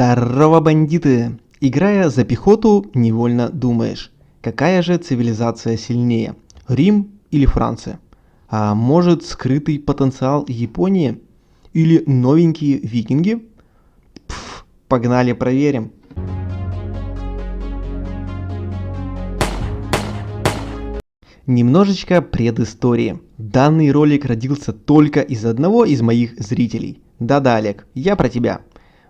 Здорово, бандиты! Играя за пехоту, невольно думаешь, какая же цивилизация сильнее, Рим или Франция? А может, скрытый потенциал Японии? Или новенькие викинги? Погнали проверим. Немножечко предыстории. Данный ролик родился только из одного из моих зрителей. Да-да, Олег, я про тебя.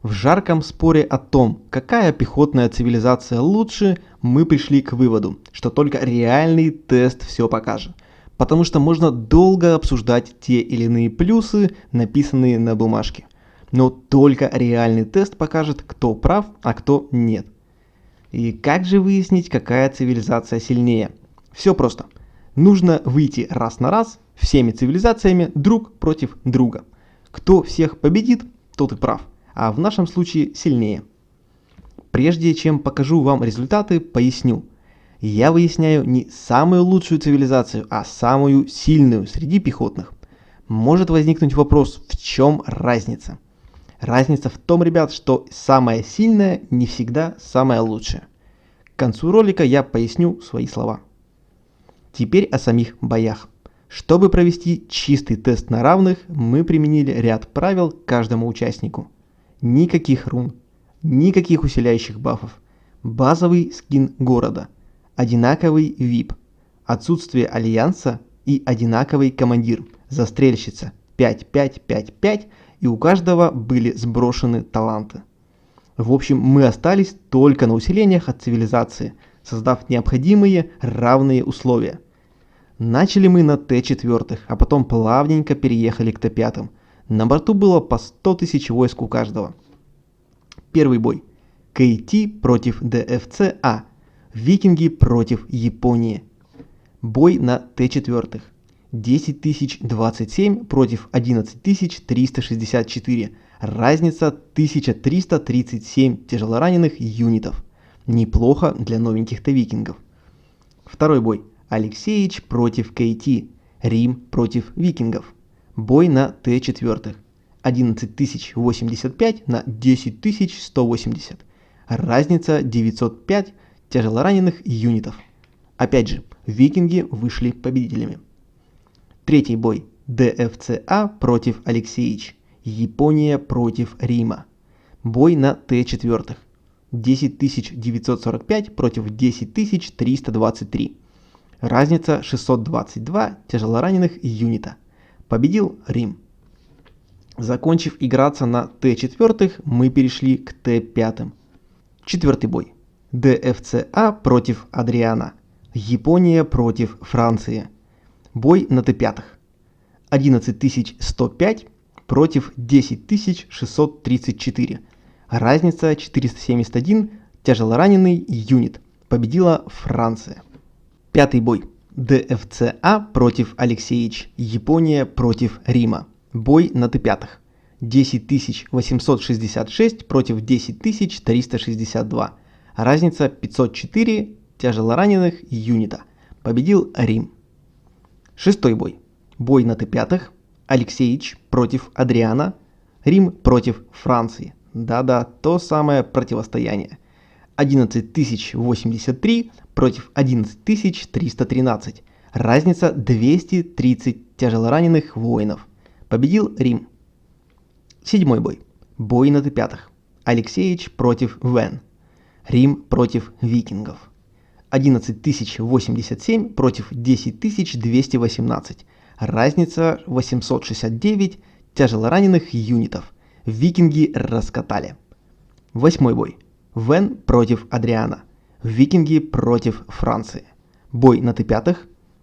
В жарком споре о том, какая пехотная цивилизация лучше, мы пришли к выводу, что только реальный тест все покажет. Потому что можно долго обсуждать те или иные плюсы, написанные на бумажке. Но только реальный тест покажет, кто прав, а кто нет. И как же выяснить, какая цивилизация сильнее? Все просто. Нужно выйти раз на раз всеми цивилизациями друг против друга. Кто всех победит, тот и прав. А в нашем случае сильнее. Прежде чем покажу вам результаты, поясню. Я выясняю не самую лучшую цивилизацию, а самую сильную среди пехотных. Может возникнуть вопрос, в чем разница? Разница в том, ребят, что самая сильная не всегда самая лучшая. К концу ролика я поясню свои слова. Теперь о самих боях. Чтобы провести чистый тест на равных, мы применили ряд правил к каждому участнику. Никаких рун, никаких усиляющих бафов, базовый скин города, одинаковый VIP, отсутствие альянса и одинаковый командир, застрельщица 5-5-5-5, и у каждого были сброшены таланты. В общем, мы остались только на усилениях от цивилизации, создав необходимые равные условия. Начали мы на Т4, а потом плавненько переехали к Т5. На борту было по 100 тысяч войск у каждого. Первый бой. КТ против ДФЦА. Викинги против Японии. Бой на Т4. 10027 против 11364. Разница 1337 тяжелораненых юнитов. Неплохо для новеньких-то викингов. Второй бой. Алексеевич против КТ. Рим против викингов. Бой на Т4. 11085 на 10180. Разница 905 тяжелораненых юнитов. Опять же, викинги вышли победителями. Третий бой. ДФЦА против Алексеевич. Япония против Рима. Бой на Т4. 10945 против 10323. Разница 622 тяжелораненых юнита. Победил Рим. Закончив играться на Т4, мы перешли к Т5. Четвертый бой. ДФЦА против Адриана. Япония против Франции. Бой на Т5. 11105 против 10634. Разница 471 тяжелораненый юнит. Победила Франция. Пятый бой. ДФЦА против Алексеевич. Япония против Рима. Бой на Т5. 10866 против 10362. Разница 504 тяжелораненых юнита. Победил Рим. Шестой бой. Бой на Т5. Алексеевич против Адриана. Рим против Франции. Да-да, то самое противостояние. 11083 против 11313. Разница 230 тяжелораненых воинов. Победил Рим. Седьмой бой. Бой на Т5. Алексеевич против Вен. Рим против викингов. 11087 против 10218. Разница 869 тяжелораненых юнитов. Викинги раскатали. Восьмой бой. Вен против Адриана. Викинги против Франции. Бой на Т5.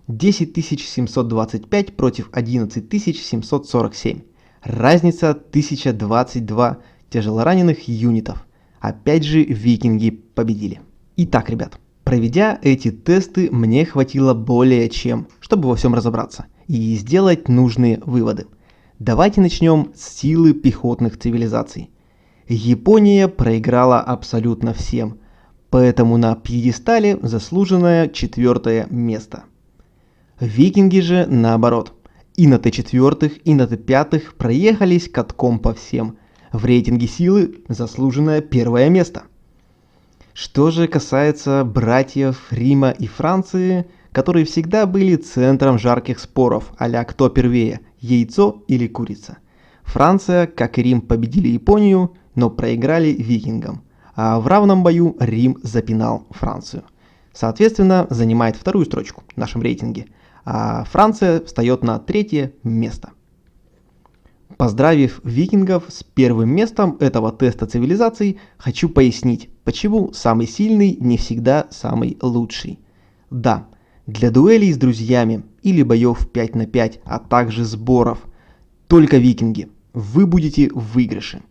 10725 против 11747. Разница 1022 тяжелораненых юнитов. Опять же викинги победили. Итак, ребят, проведя эти тесты, мне хватило более чем, чтобы во всем разобраться и сделать нужные выводы. Давайте начнем с силы пехотных цивилизаций. Япония проиграла абсолютно всем, поэтому на пьедестале заслуженное 4 место. Викинги же наоборот. И на Т4, и на Т5 проехались катком по всем. В рейтинге силы заслуженное первое место. Что же касается братьев Рима и Франции, которые всегда были центром жарких споров, а-ля кто первее, яйцо или курица. Франция, как и Рим, победили Японию, но проиграли викингам, а в равном бою Рим запинал Францию. Соответственно, занимает вторую строчку в нашем рейтинге, а Франция встает на третье место. Поздравив викингов с первым местом этого теста цивилизаций, хочу пояснить, почему самый сильный не всегда самый лучший. Да, для дуэлей с друзьями или боев 5 на 5, а также сборов, только викинги, вы будете в выигрыше.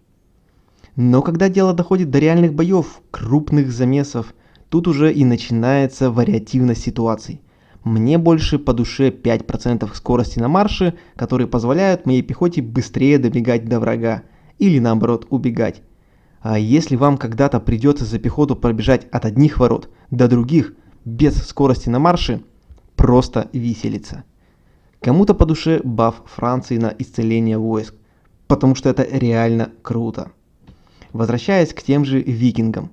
Но когда дело доходит до реальных боев, крупных замесов, тут уже и начинается вариативность ситуаций. Мне больше по душе 5% скорости на марше, которые позволяют моей пехоте быстрее добегать до врага, или наоборот убегать. А если вам когда-то придется за пехоту пробежать от одних ворот до других, без скорости на марше, просто виселица. Кому-то по душе баф Франции на исцеление войск, потому что это реально круто. Возвращаясь к тем же викингам.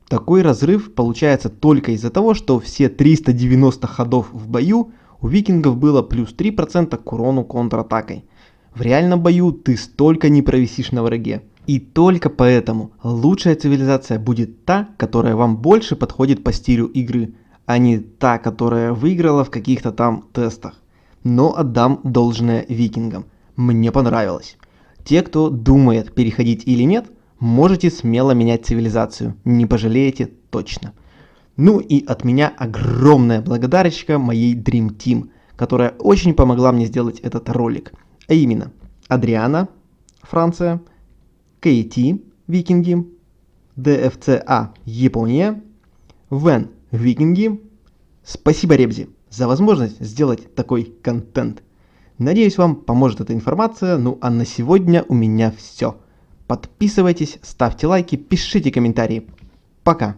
Такой разрыв получается только из-за того, что все 390 ходов в бою у викингов было плюс 3% к урону контратакой. В реальном бою ты столько не провисишь на враге. И только поэтому лучшая цивилизация будет та, которая вам больше подходит по стилю игры, а не та, которая выиграла в каких-то там тестах. Но отдам должное викингам. Мне понравилось. Те, кто думает, переходить или нет, можете смело менять цивилизацию, не пожалеете точно. Ну и от меня огромная благодарочка моей Dream Team, которая очень помогла мне сделать этот ролик. А именно, Адриана, Франция, KT, Викинги, DFCA, Япония, Вен, Викинги. Спасибо, Ребзи, за возможность сделать такой контент. Надеюсь, вам поможет эта информация, ну а на сегодня у меня все. Подписывайтесь, ставьте лайки, пишите комментарии. Пока!